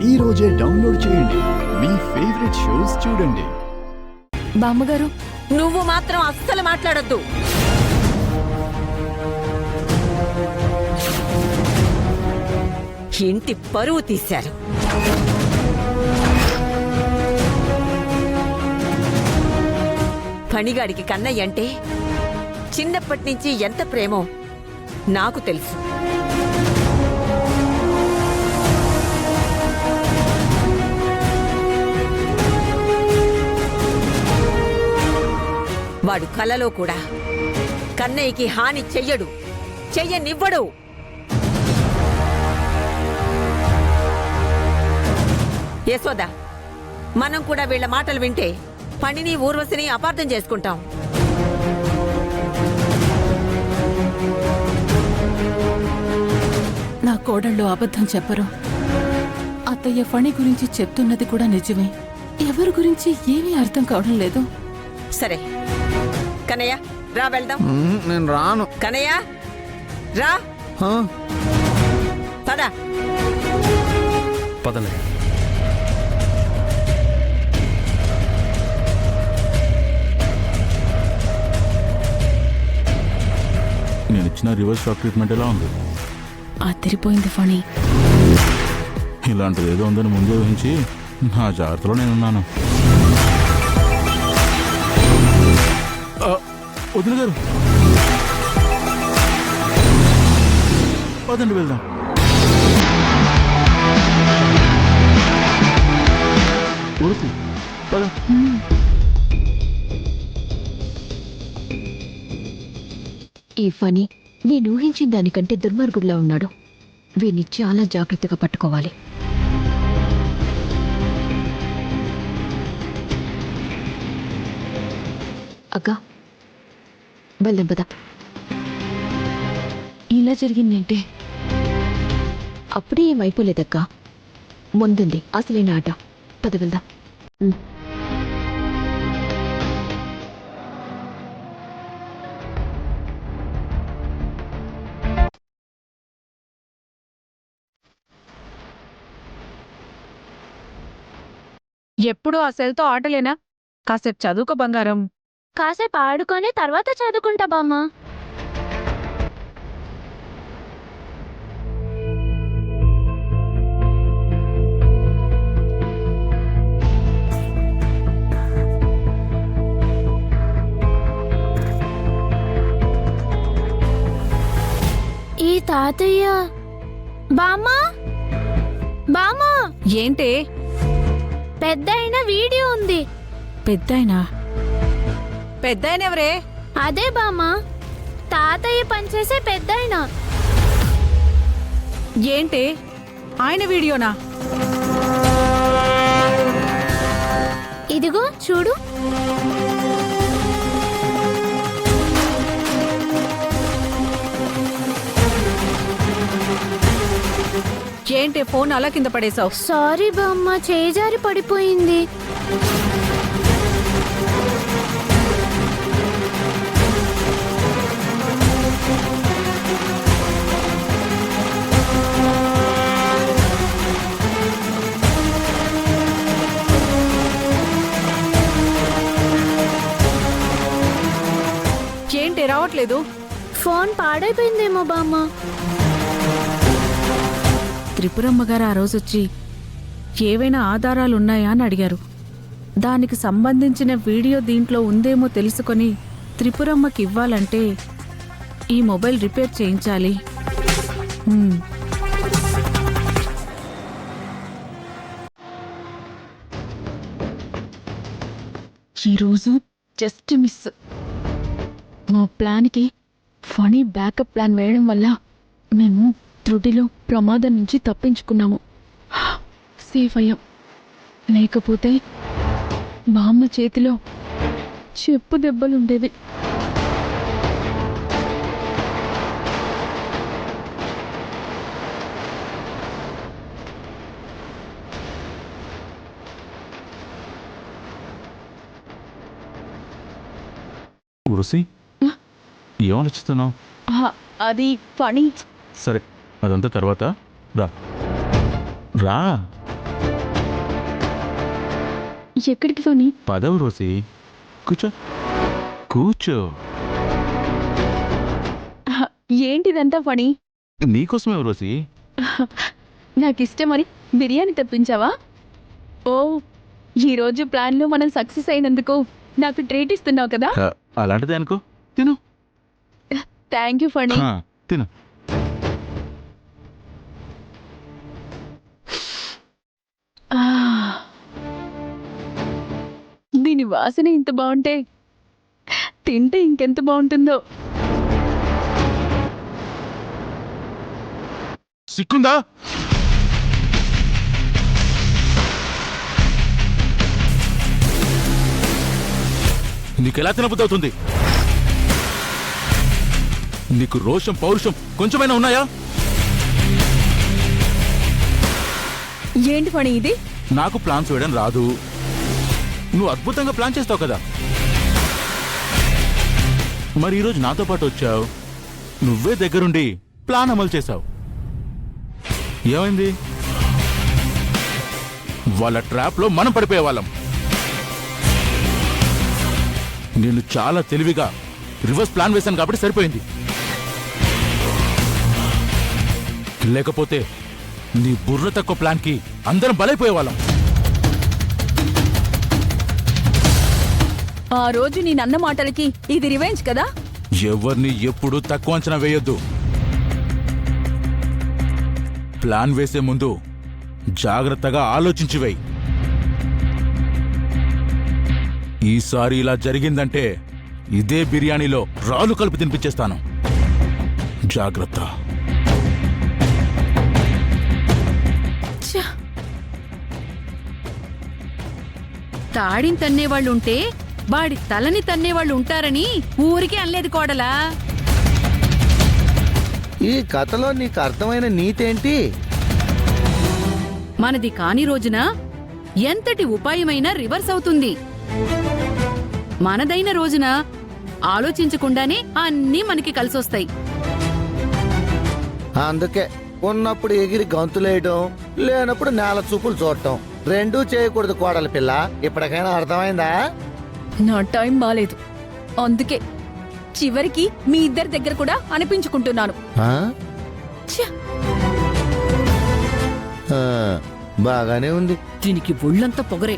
ఈ రోజే డౌన్లోడ్ చేయండి. మీ ఫేవరెట్ షోస్ చూడండి. బామ్మగారు, నువ్వు మాత్రం అస్సలు మాట్లాడొద్దు. ఇంటి పరువు తీశారు. పనిగాడికి కన్నయ్య అంటే చిన్నప్పటి నుంచి ఎంత ప్రేమో నాకు తెలుసు. వాడు కలలో కూడా కన్నయ్యకి హాని చెయ్యడు, చెయ్యనివ్వడు. యశోద, మనం కూడా వీళ్ల మాటలు వింటే పనిని ఊర్వశిని అపార్థం చేసుకుంటాం. నా కోడళ్ళు అబద్ధం చెప్పరు. అత్తయ్య ఫణి గురించి చెప్తున్నది కూడా నిజమే. ఎవరి గురించి ఏమీ అర్థం కావడం లేదు. సరే కన్నయ్య, రా వెళ్దాం. నేను రాను. కన్నయ్య రా. పద. పదనే. నేను ఇచ్చిన రివర్స్ షాక్ ట్రీట్మెంట్ ఎలా ఉంది? అదిరిపోయింది ఫణి. ఇలాంటిది ఏదో ఉందని ముందే ఊహించి నా జాగ్రత్తలో నేనున్నాను. వదిన గారు, పదండి వెళ్దాం. పద. ఈ ఫణి నేను ఊహించిన దానికంటే దుర్మార్గుడిలా ఉన్నాడు. వీడిని చాలా జాగ్రత్తగా పట్టుకోవాలి. అక్క, వెళ్దాం పద. ఇలా జరిగిందంటే అప్పుడే ఏమైపోలేదక్క, ముందుంది అసలైన ఆట. పద వెళ్దాం. ఎప్పుడూ ఆ సెల్తో ఆటలేనా? కాసేపు చదువుకో బంగారం. కాసేపు ఆడుకొని తర్వాత చదువుకుంటా బామ్మ. ఈ తాతయ్య బామ్మ బామ్మ, ఏంటే? పెద్దయిన వీడియో ఉంది. పెద్దాయనా? పెద్దాయనెవరే? అదే బామ్మ, తాతయ్య పనిచేసే పెద్దయిన. ఏంటే ఆయన వీడియోనా? ఇదిగో చూడు. ఏంటే ఫోన్ అలా కింద పడేశావు? సారీ బామ్మ, చేజారి పడిపోయింది. ఏంటే రావట్లేదు? ఫోన్ పాడైపోయిందేమో బామ్మ. త్రిపురమ్మగారు ఆ రోజొచ్చి ఏవైనా ఆధారాలున్నాయా అని అడిగారు. దానికి సంబంధించిన వీడియో దీంట్లో ఉందేమో తెలుసుకొని త్రిపురమ్మకి ఇవ్వాలంటే ఈ మొబైల్ రిపేర్ చేయించాలి. ఈరోజు జస్ట్ మిస్. మా ప్లాన్కి ఫనీ బ్యాకప్ ప్లాన్ వేయడం వల్ల మేము త్రుటిలో ప్రమాదం నుంచి తప్పించుకున్నాము. సేఫ్ అయ్యాం. లేకపోతే బామ్మ చేతిలో చెప్పు దెబ్బలుండేవి. ఉరుసి, ఏం ఆలోచిస్తున్నావు? అది ఫనీ. సరే, అదంతా తర్వాత రా. రా. ఎక్కడికి ఫణి? పదవు రోసి, కూర్చో కూర్చో. ఏంటిదంతా ఫణి? నీకోసమే రోసి. నాకు ఇష్టమని బిర్యానీ తెప్పించావా? ఓ, ఈరోజు ప్లాన్లో మనం సక్సెస్ అయినందుకు నాకు ట్రీట్ ఇస్తున్నావు కదా. అలాంటిదే అనుకో. తిను. Thank you Phani. తిను. దీని వాసన ఇంత బాగుంటే తింటే ఇంకెంత బాగుంటుందో. సిక్కుందా? నీకెలా తినబుద్దవుతుంది? నీకు రోషం పౌరుషం కొంచెమైనా ఉన్నాయా? ఏంటి ఫణి ఇది? నాకు ప్లాన్స్ వేయడం రాదు. నువ్వు అద్భుతంగా ప్లాన్ చేస్తావు కదా. మరి ఈరోజు నాతో పాటు వచ్చావు, నువ్వే దగ్గరుండి ప్లాన్ అమలు చేశావు. ఏమైంది? వాళ్ళ ట్రాప్లో మనం పడిపోయేవాళ్ళం. నేను చాలా తెలివిగా రివర్స్ ప్లాన్ వేశాను కాబట్టి సరిపోయింది. లేకపోతే నీ బుర్ర తక్కువ ప్లాన్కి అందరం బలైపోయేవాళ్ళం. ఆ రోజు నీ నన్న మాటలకి ఇది రివెంజ్ కదా. ఎవరిని ఎప్పుడూ తక్కువ అంచనా వేయొద్దు. ప్లాన్ వేసే ముందు జాగ్రత్తగా ఆలోచించి వేయి. ఈసారి ఇలా జరిగిందంటే ఇదే బిర్యానీలో రాళ్ళు కలిపి తినిపించేస్తాను. జాగ్రత్త. తాడిని తన్నేవాళ్ళుంటే వాడి తలని తన్నేవాళ్ళు ఉంటారని ఊరికే అనలేదు కోడలా. ఈ కథలో నీకు అర్థమైన నీతేంటి? మనది కాని రోజున ఎంతటి ఉపాయమైనా రివర్స్ అవుతుంది. మనదైన రోజున ఆలోచించకుండానే అన్నీ మనకి కలిసొస్తాయి. అందుకే ఉన్నప్పుడు ఎగిరి గంతులేయడం, లేనప్పుడు నేల చూపులు చూడటం రెండూ చేయకూడదు కోడల పిల్ల. ఇప్పటికైనా అర్థమైందా? నా టైం బాలేదు, అందుకే చివరికి మీ ఇద్దరి దగ్గర కూడా అనిపించుకుంటున్నాను. ఆ? ఛ! ఆ, బాగానే ఉంది. దీనికి ఒళ్ళంతా పొగరే.